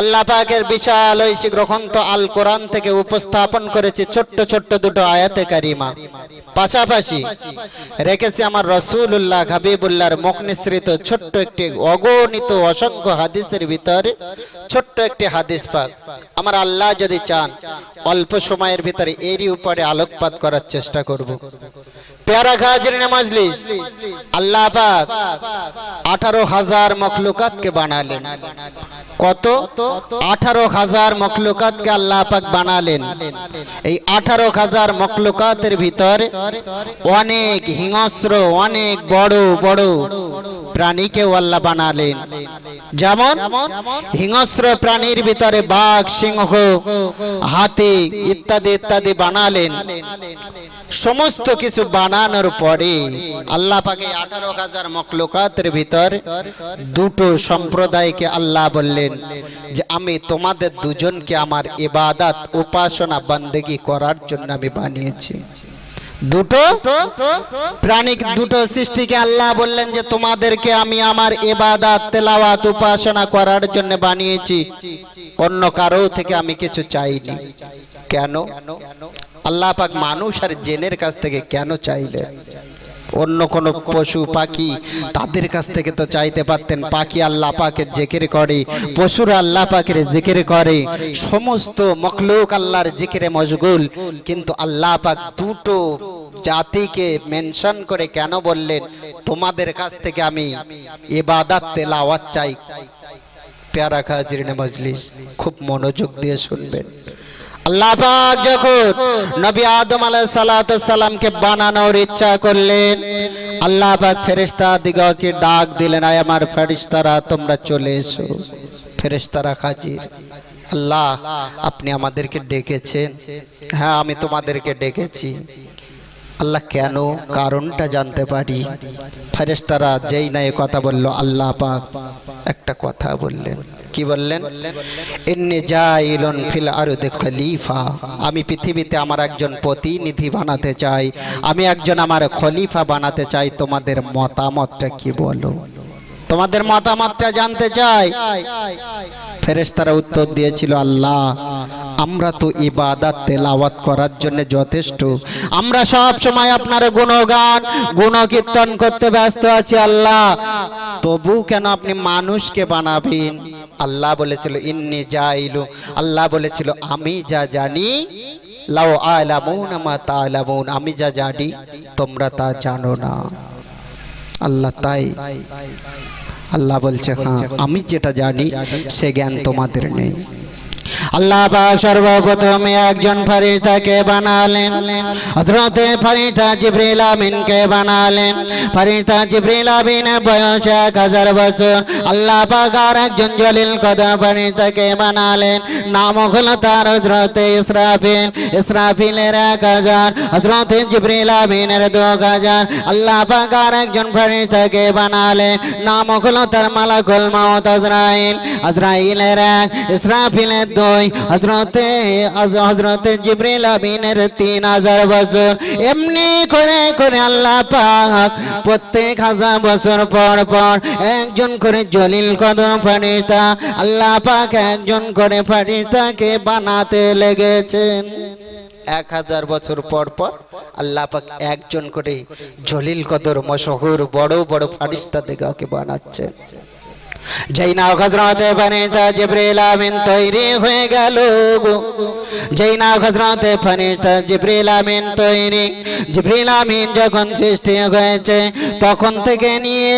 আল্লাহ পাকের বিশাল ঐশী গ্রন্থ আল কোরআন থেকে উপস্থাপন করেছে ছোট্ট ছোট্ট দুটো আয়াতে কারিমা, পাশাপাশি রেখেছে আমার রাসূলুল্লাহ হাবিবুল্লাহর মুখ নিঃসৃত ছোট্ট একটি অগণিত অসংখ্য হাদিসের ভিতরে ছোট্ট একটি হাদিস পাক। আমার আল্লাহ যদি চান অল্প সময়ের ভিতরে এরই উপরে আলোকপাত করার চেষ্টা করব। প্যারা হাজিরিনে মজলিস, আল্লাহ পাক 18,000 মখলুকাতকে বানালেন। কত? 18,000 মখলুকাতকে আল্লাহ পাক বানালেন। এই 18,000 মখলুকাতের ভিতরে অনেক হিংস্র, অনেক বড় বড় প্রাণীকেও আল্লাহ বানালেন। যেমন হিংস্র প্রাণীর ভিতরে বাঘ, সিংহ, হাতি ইত্যাদি ইত্যাদি বানালেন। সমস্ত কিছু বানানোর পরে আল্লাহ পাকে 18,000 মখলুকাতের ভিতর দুটো সম্প্রদায়কে আল্লাহ বললেন যে আমি তোমাদের দুজনকে আমার ইবাদত উপাসনা বন্দেগী করার জন্য আমি বানিয়েছি। দুটো প্রাণী, দুটো সৃষ্টিকে আল্লাহ বললেন যে তোমাদেরকে আমি আমার ইবাদত তেলাওয়াত উপাসনা করার জন্য বানিয়েছি, অন্য কারো থেকে আমি কিছু চাইনি। কেন? আল্লাহ পাক মানুষ আর জিনের কাছ থেকে কেন চাইলেন? অন্য কোন পশু পাখি তাদের কাছ থেকে তো চাইতে পারতেন। পাখি আল্লাহ পাকের জিকির করে, পশুরা আল্লাহ পাকের জিকির করে, সমস্ত মখলুক আল্লাহর জিকিরে মশগুল। কিন্তু আল্লাহ পাক দুটো জাতিকে মেনশন করে কেন বললেন তোমাদের কাছ থেকে আমি ইবাদত তেলাওয়াত চাই? প্যারা হাজিরিনে মজলিস, খুব মনোযোগ দিয়ে শুনবেন। আল্লাহ পাক যখন নবী আদম আলাইহিস সালাতু সালামকে বানানোর ইচ্ছা করলেন, আল্লাহ পাক ফেরেশতা দিগকে ডাক দিলেন, আয় আমার ফেরেশতারা তোমরা চলে এসো। ফেরেশতারা হাজির। আল্লাহ আপনি আমাদেরকে ডেকেছেন? হ্যাঁ আমি তোমাদেরকে ডেকেছি। আল্লাহ কেন? কারণটা জানতে পারি? ফেরেশতারা যেই না কথা বলল, আল্লাহ পাক একটা কথা বললেন। কি বললেন? ইন্নী জাইলুন ফিল আরদি খলিফা, আমি পৃথিবীতে আমার একজন প্রতিনিধি বানাতে চাই, আমি একজন আমার খলিফা বানাতে চাই। তোমাদের মতামতটা কি বলো? তোমাদের মতামতটা জানতে চাই। ফেরেশতারা উত্তর দিয়েছিল, আল্লাহ আমরা তো ইবাদত তেলাওয়াত করার জন্য যথেষ্ট, আমরা সব সময় আপনার গুণগান গুণকীর্তন করতে ব্যস্ত আছি। আল্লাহ তবু কেন আপনি মানুষকে বানাবেন? আল্লাহ বলেছিল ইন্নী জাইলু, আল্লাহ বলেছিল আমি যা জানি, লাউ আলামুনা মা তা'লামুন, আমি যা জানি তোমরা তা জানো না। আল্লাহ তাই আল্লাহ বলছে হ্যাঁ আমি যেটা জানি সে জ্ঞান তোমাদের নেই। আল্লাহ পাক সর্বপ্রথমে একজন ফেরেশতাকে বানালেন, হযরত ফেরেশতা জিবরিল আমিনকে বানালেন। ফেরেশতা জিবরিল আমিনের বয়স 1000 বছর। আল্লাহ পাক আর একজন জলিল কদর ফেরেশতাকে বানালেন, নাম হলো তার হযরত ইসরাফিল। ইসরাফিলের 1000, হযরত জিবরিল আমিনের 2000। আল্লাহ পাক আর একজন ফেরেশতাকে বানালেন, নাম হলো তার মালাকুল মাউত আজরাইল। আজরাইলের 1, ইসরাফিলের 2, হযরতে জিবরিল আমিনের 3000 বছর। এমনি করে করে আল্লাহ পাক প্রত্যেক 1000 বছর পর পর একজন করে জলিল কদর ফেরেশতা আল্লাহ পাক একজন করে ফেরেশতাকে বানাতে লেগেছেন। 1000 বছর পর পর আল্লাহ পাক একজন করে জলিল কদর মশহুর বড় বড় ফেরেশতাদেরকে বানাচ্ছেন। যেই না হযরতে ফেরেশতা জিবরিল আমিন তৈরি হয়ে গেল, যেই না হযরতে ফেরেশতা জিবরিল আমিন তৈরি, জিবরিল আমিন যখন সৃষ্টি হয়েছে তখন থেকে নিয়ে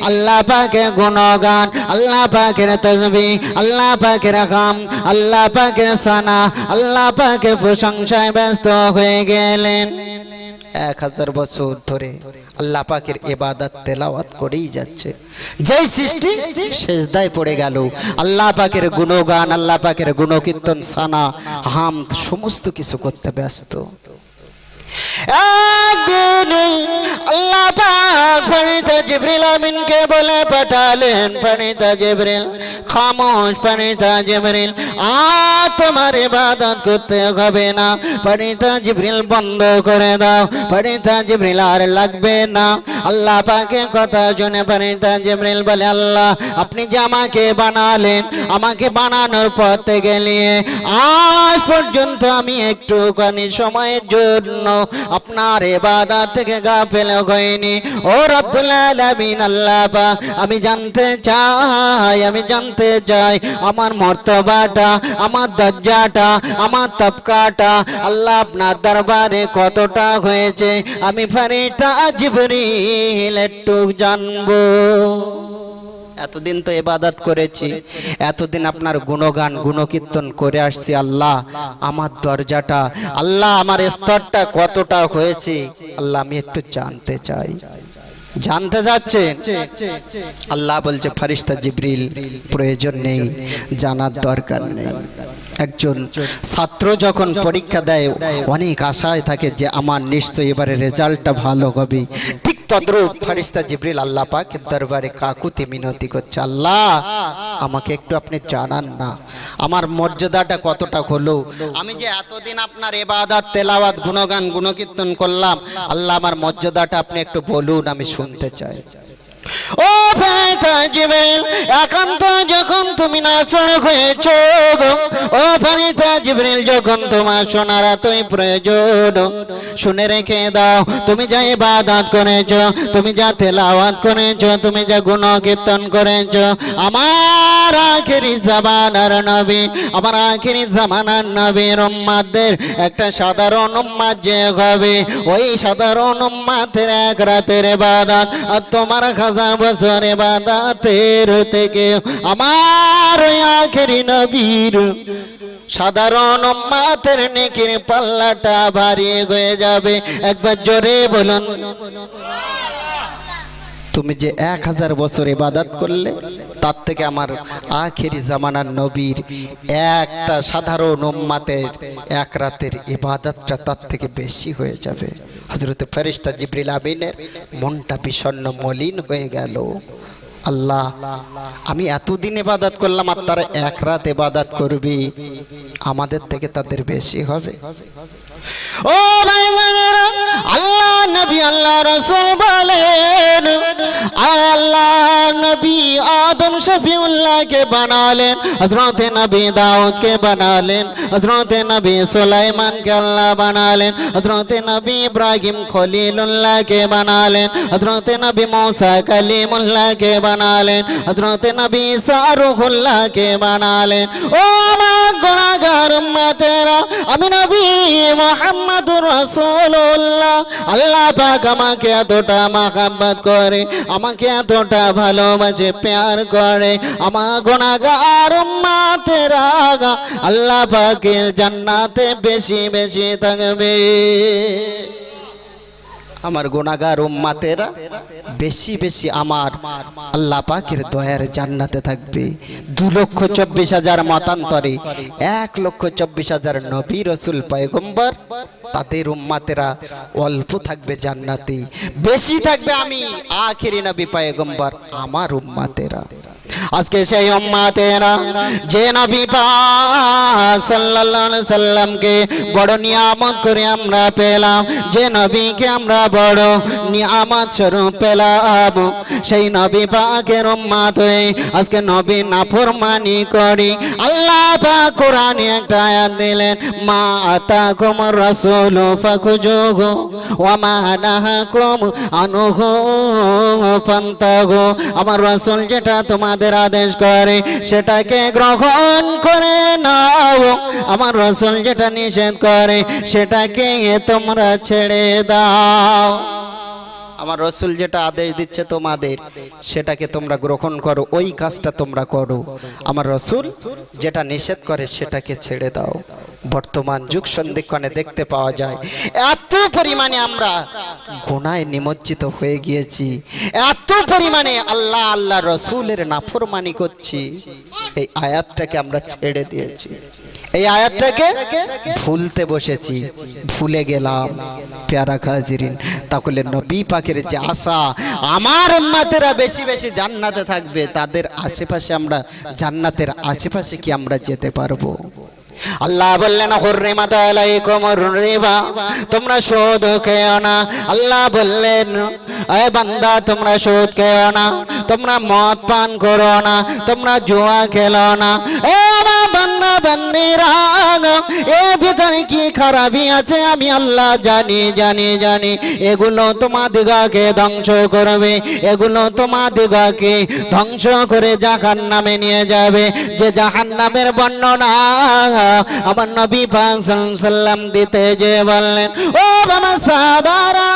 আল্লাহ পাকের গুণগান, আল্লাহ পাকের তাসবিহ, আল্লাহ পাকের হামদ, আল্লাহ পাকের সানা, আল্লাহ পাকের প্রশংসায় ব্যস্ত হয়ে গেলেন। 1000 বছর ধরে আল্লাহ পাকের ইবাদত তেলাওয়াত করেই যাচ্ছে। যেই সৃষ্টি সিজদায় পড়ে গেল, আল্লাহ পাকের গুণগান, আল্লাহ পাকের গুণকীর্তন, সানা, হামদ সমস্ত কিছু করতে ব্যস্ত। একদিন अल्लाह पाक फरिश्ता जिब्रील अमीन के बोले पठालेन फरिश्ता जिब्रील खामोश फरिश्ता जिब्रील आज तुम्हारे इबादत करते হবে না फरिश्ता जिब्रील बंद करे दाओ फरिश्ता जिब्रील আর লাগবে না আল্লাহ পাকের কথা শুনে ফরিশ্তা জিবরিল বলে আল্লাহ আপনি যে আমাকে বানালেন আমাকে বানানোর পর থেকে নিয়ে আজ পর্যন্ত আমি একটুখানি সময়ের জন্য আপনার ইবাদত থেকে গাফিল হইনি ও রব্বুল আলামিন আল্লাহ পাক আমি জানতে চাই আমার মর্তবাটা আমার দরজাটা আমার তবকাটা আল্লাহ আপনার দরবারে কতটা হয়েছে আমি ফরিশ্তা জিবরিল একটু জানবো এতদিন তো ইবাদত করেছি এতদিন আপনার গুণগান গুণকীর্তন করে আসছি আল্লাহ আমার দরজাটা আল্লাহ আমার স্তরটা কতটা হয়েছে আল্লাহ আমি একটু জানতে চাই জানতে যাচ্ছেন আল্লাহ বলছে ফেরেশতা জিবরিল প্রয়োজন নেই জানার দরকার নেই একজন ছাত্র যখন পরীক্ষা দেয় অনেক আশায় থাকে যে আমার নিশ্চয়ই এবারে রেজাল্টটা ভালো হবে ঠিক তদ্রূপ ফেরেশতা জিবরিল আল্লাহ পাকের দরবারে কাকুতি মিনতি করছে আল্লাহ আমাকে একটু আপনি জানান না আমার মর্যাদাটা কতটা হলো আমি যে এতদিন আপনার ইবাদত তেলাওয়াত গুণগান গুণকীর্তন করলাম আল্লাহ আমার মর্যাদাটা আপনি একটু বলুন আমি শুনতে চাই ও ফেরেশতা জিবরিল একান্ত যখন তুমি নাচন হয়েছো ও ফেরেশতা জিবরিল যখন তোমার শোনার এতই প্রয়োজন শুনে রেখে দাও তুমি যা ইবাদত করেছো তুমি যা তেলাওয়াত করেছো তুমি যা গুণকীর্তন করেছো আমার আখিরি জামানার নবী আমার আখিরি জামানার নবীর উম্মতদের একটা সাধারণ উম্মত যে হবে ওই সাধারণ উম্মতের এক রাতের ইবাদত আর তোমার হাজার বছর ইবাদতের থেকে আমার ওই আখিরি নবীর সাধারণ উম্মতের নেকির পাল্লাটা ভারী হয়ে যাবে একবার জোরে বলুন তুমি যে 1000 বছর ইবাদত করলে তার থেকে আমার আখিরি জামানার নবীর একটা সাধারণ উম্মতের এক রাতের ইবাদতটা তার থেকে বেশি হয়ে যাবে হযরত ফেরেশতা জিবরিল আমিনের মনটা বিষণ্ণ মলিন হয়ে গেল আল্লাহ আমি এতদিন ইবাদত করলাম আর তারা এক রাত ইবাদত করবি আমাদের থেকে তাদের বেশি হবে ও ভাইজানেরা আল্লাহ নবী আল্লাহ রাসূল বলেন আল্লাহ নবী আদম শফিউল্লাহ কে বানালেন হযরত নবী দাউদ কে বানালেন হযরত নবী সুলাইমান কে আল্লাহ বানালেন হযরত নবী ইব্রাহিম খলিলুল্লাহ কে বানালেন হযরত নবী मूसा কলিমুল্লাহ কে বানালেন হযরত নবী ঈসা রূহুল্লাহ কে বানালেন ও আমার গুনাহগার উম্মতেরা আমি নবী মুহাম্মদুর রাসূলুল্লাহ আল্লাহ পাক আমাকে এতটা মহব্বত করে আমাকে এতটা ভালোবাসে প্যার করে আমার গুনাহগার উম্মতেরা আল্লাহ পাকের জান্নাতে বেশি বেশি থাকবে আমার গুনাহগার উম্মতেরা বেশি বেশি আমার আল্লাহ পাকের দয়ার জান্নাতে থাকবে 2,24,000 মতান্তরে 1,24,000 নবী রাসূল পয়গম্বর তাদের উম্মতেরা অল্প থাকবে জান্নাতে বেশি থাকবে আমি আখিরি নবী পয়গম্বর আমার উম্মতেরা আজকে সেই উম্মতেরা যে নবী পাক সাল্লাল্লাহু আলাইহি সাল্লামকে বড় নিয়ামত করে আমরা পেলাম যে নবীকে আমরা বড় নিয়ামত স্বরূপ পেলাম সেই নবী পাকের উম্মত হয়ে আজকে নবী নাফরমানি করি আল্লাহ পাক কোরআনে একটা আয়াত দিলেন মা আতাকুমুর রাসূলু ফাখুজুহু ওয়া মা নাহাকুম আনহু ফান্তাহু আমার রাসূল যেটা তোমাদের আদেশ করে সেটাকে গ্রহণ করে নাও আমার রাসূল যেটা নিষেধ করে সেটাকে তোমরা ছেড়ে দাও আমার রাসূল যেটা আদেশ দিচ্ছে তোমাদের সেটাকে তোমরা গ্রহণ করো ওই কাজটা তোমরা করো আমার রাসূল যেটা নিষেধ করে সেটাকে ছেড়ে দাও বর্তমান যুগ সন্ধিক্ষণে দেখতে পাওয়া যায় এত পরিমাণে আমরা গুনাহে নিমজ্জিত হয়ে গিয়েছি, এত পরিমাণে আল্লাহ আল্লাহ রসুলের নাফরমানি করছি, এই আয়াতটাকে আমরা ছেড়ে দিয়েছি, এই আয়াতটাকে ভুলতে বসেছি, ভুলে গেলাম। প্যারা হাজিরিন, তাহলে নবী পাকের যে আশা আমার উম্মতেরা বেশি বেশি জান্নাতে থাকবে, তাদের আশেপাশে আমরা জান্নাতের আশেপাশে কি আমরা যেতে পারবো? আল্লাহ বললেন হুররিমাত আলাইকুমুর রিবা, তোমরা সুদ খেও না। আল্লাহ বললেন এ বান্দা তোমরা সুদ খেও না, তোমরা মদ পান করো না, তোমরা জুয়া খেলো না। এ আমার বান্দা বান্দিরা, এর ভিতরে কি খারাপি আছে আমি আল্লাহ জানি জানি জানি। এগুলো তোমাদিগকে ধ্বংস করবে, এগুলো তোমাদিগকে ধ্বংস করে জাহান্নামে নিয়ে যাবে। যে জাহান্নামের বর্ণনা আমার নবী পাক সাল্লাল্লাহু আলাইহি ওয়াসাল্লাম দিতে যে বললেন, ও বাবা সাহাবারা,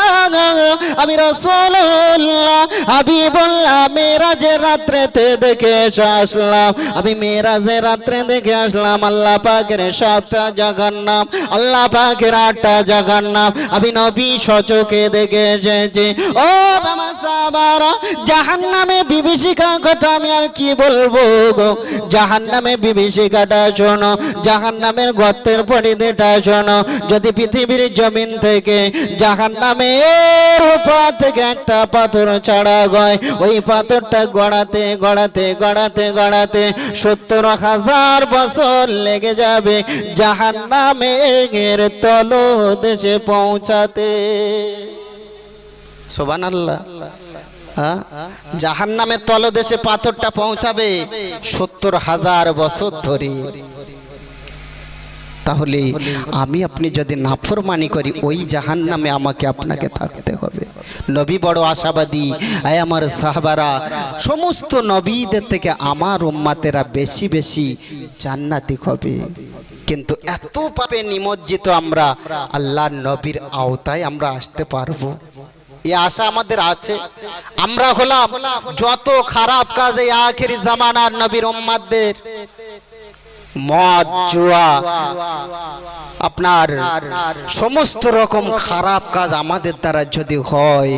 আমি রাসূলুল্লাহ হাবিবুল্লাহ মেরাজের রাত্রিতে দেখে আসলাম, আমি মেরাজের রাত্রে দেখে আসলাম আল্লাহ পাকের 7টা জাহান্নাম, আল্লাহ পাকের 8টা জাহান্নাম আমি নবী সচক্ষে দেখে এসেছি। ও বাবা সাহাবারা, জাহান্নামে বিভীষিকা কথা আমি আর কি বলবো গো। জাহান্নামে বিভীষিকাটা শোনো, জাহান্নামের গর্তের পরিধিটা শোনো। যদি পৃথিবীর জমিন থেকে জাহান্নামের উপর থেকে একটা পাথর ছাড়া হয়, ওই পাথরটা গড়াতে গড়াতে গড়াতে গড়াতে 70,000 বছর লেগে যাবে জাহান্নামের তলদেশে পৌঁছাতে। সুবহানাল্লাহ। জাহান্নামের তলদেশে পাথরটা পৌঁছাবে 70,000 বছর ধরে। তাহলে আমি আপনি যদি নাফরমানি করি, ওই জাহান্নামে আমাকে আপনাকে থাকতে হবে। নবী বড় আশাবাদী, আমার সাহাবারা সমস্ত নবীদের থেকে আমার উম্মতেরা বেশি বেশি জান্নাতি হবে। কিন্তু এত পাপে নিমজ্জিত আমরা, আল্লাহর নবীর আওতায় আমরা আসতে পারবো? এই আশা আমাদের আছে? আমরা হলাম যত খারাপ কাজ এই আখিরি জামানার নবীর উম্মতদের, মদ জুয়া আপনার সমস্ত রকম খারাপ কাজ আমাদের দ্বারা যদি হয়,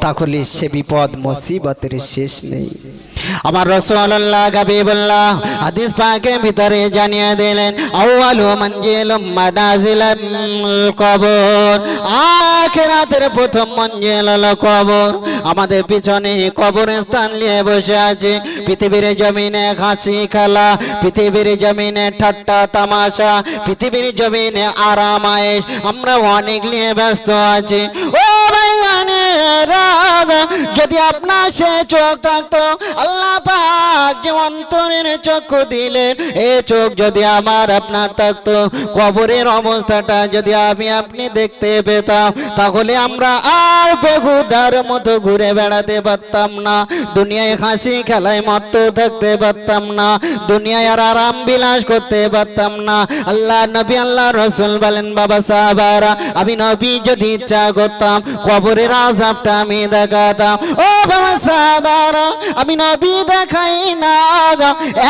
তাহলে সে বিপদ মুসিবতের শেষ নেই। আমার রাসূলুল্লাহ হাবিবুল্লাহ হাদিস পাকের ভিতরে জানিয়ে দিলেন, আউয়ালু মানজিলুম মানাজিলাল কবর, আখিরাতের প্রথম মঞ্জিল হলো কবর। আমাদের পিছনে কবরস্থান নিয়ে বসে আছে। পৃথিবীর জমিনে হাসি খেলা, পৃথিবীর জমিনে ঠাট্টা তামাশা, পৃথিবীর জমিনে আরাম আয়েশ, আমরা অনেক নিয়ে ব্যস্ত আছি। ও ভাইয়ানেরা, যদি আপনার সে চোখ থাকতো, আল্লাহ পাক যে অন্তরের চক্ষু দিলেন, এই চোখ যদি আমার আপনার থাকতো, কবরের অবস্থাটা যদি আমি আপনি দেখতে পেতাম, তাহলে আমরা আর বেহুদার মতো ঘুরে বেড়াতে পারতাম না, দুনিয়ায় হাসি খেলায় মত্ত থাকতে পারতাম না, দুনিয়ায় আর আরাম বিলাস করতে পারতাম না। আল্লাহ নবী আল্লাহ রসুল বলেন, বাবা সাহাবারা, আমি নবী যদি ইচ্ছা করতাম কবরের আযাবটা আমি দেখাতাম। ও বাবা সাহাবারা, আমি নবী দেখাই না,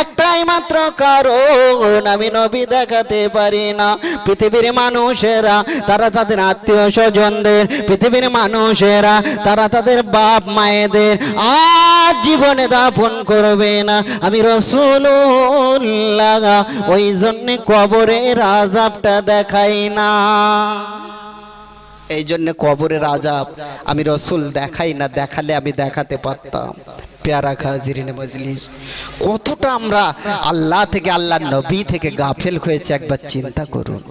একটাই মাত্র কারণ আমি নবী দেখাতে পারি না। পৃথিবীর মানুষেরা তারা তাদের আত্মীয় স্বজনদের, পৃথিবীর মানুষেরা তারা তাদের বাপ মায়েদের আর জীবনে দাফন করবে না। আমি রাসূলুল্লাহ ওই জন্য কবরের আযাবটা দেখাই না। এই জন্য কবরের আযাব আমি রাসূল দেখাই না, দেখালে আমি দেখাতে পারতাম। প্যারা হাজিরিনে মজলিস, কতটা আমরা আল্লাহ থেকে, আল্লাহর নবী থেকে গাফেল হয়েছে একবার চিন্তা করুন।